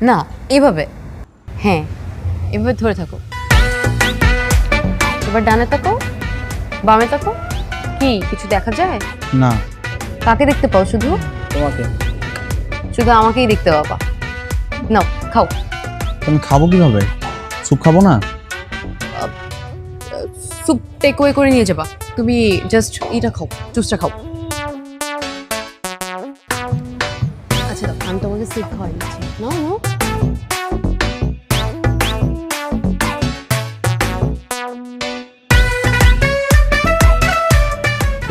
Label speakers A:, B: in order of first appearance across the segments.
A: না এভাবে, হ্যাঁ এভাবে ধরে থাকো। এবার ডানে তাকো, বামে তাকো। কি কিছু দেখা যায়?
B: না।
A: কাকে দেখতে পাও? শুধু
B: তোমাকে।
A: শুধু আমাকেই দেখতে পাবা। নাও খাও।
B: তুমি খাবো কিভাবে? স্যুপ খাবো না?
A: স্যুপ টেক অ্যাওয়ে করে নিয়ে যাবা। তুমি জাস্ট এটা খাও, জুসটা খাও। আচ্ছা দাও, আমি তোমাকে স্যুপ খাওয়াই দিচ্ছি। নাও নাও।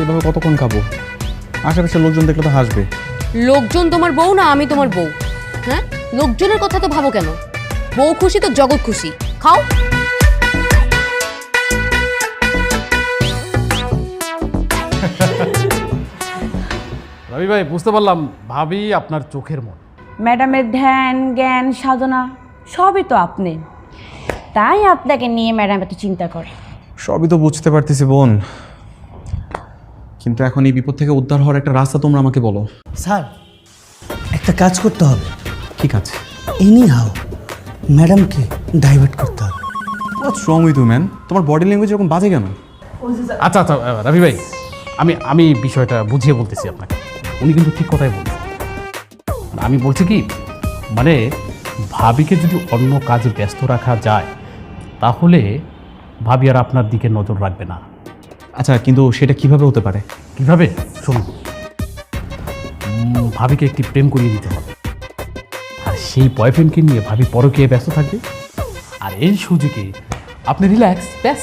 B: এভাবে কতক্ষণ খাবো? আশেপাশের লোকজন দেখলে তো হাসবে।
A: লোকজন তোমার বউ না আমি তোমার বউ? হ্যাঁ, লোকজনের কথা তো ভাবো কেন? বউ খুশি তো জগৎ খুশি। খাও।
C: রবি ভাই, বুঝতে পারলাম ভাবি আপনার চোখের মন।
D: ম্যাডামের ধ্যান জ্ঞান সাধনা সবই তো আপনি, তাই আপনাকে নিয়ে ম্যাডাম এত চিন্তা করে।
B: সবই তো বুঝতে পারতেছি বোন, কিন্তু এখন এই বিপদ থেকে উদ্ধার হওয়ার একটা রাস্তা তোমরা আমাকে বলো।
E: স্যার, একটা কাজ করতে হবে।
B: কি কাজ?
E: এনি হাও ম্যাডামকে ডাইভার্ট করতে হবে।
B: হোয়াটস রং উইথ ইউ ম্যান? তোমার বডি ল্যাঙ্গুয়েজ এরকম বাজে কেন?
C: আচ্ছা আচ্ছা রবি ভাই, আমি বিষয়টা বুঝিয়ে বলতেছি আপনাকে। উনি কিন্তু ঠিক কথাই বলছেন। আমি বলছি কি, মানে ভাবিকে যদি অন্য কাজে ব্যস্ত রাখা যায় তাহলে ভাবি আর আপনার দিকে নজর রাখবে না।
B: আচ্ছা, কিন্তু সেটা কিভাবে হতে পারে?
C: কিভাবে? শুনুন, ভাবিকে একটি প্রেম করিয়ে দিতে হবে, আর সেই বয়ফ্রেন্ডকে নিয়ে ভাবি পরকীয়ায় ব্যস্ত থাকবে, আর এই সুযোগে আপনি রিল্যাক্স ব্যাস।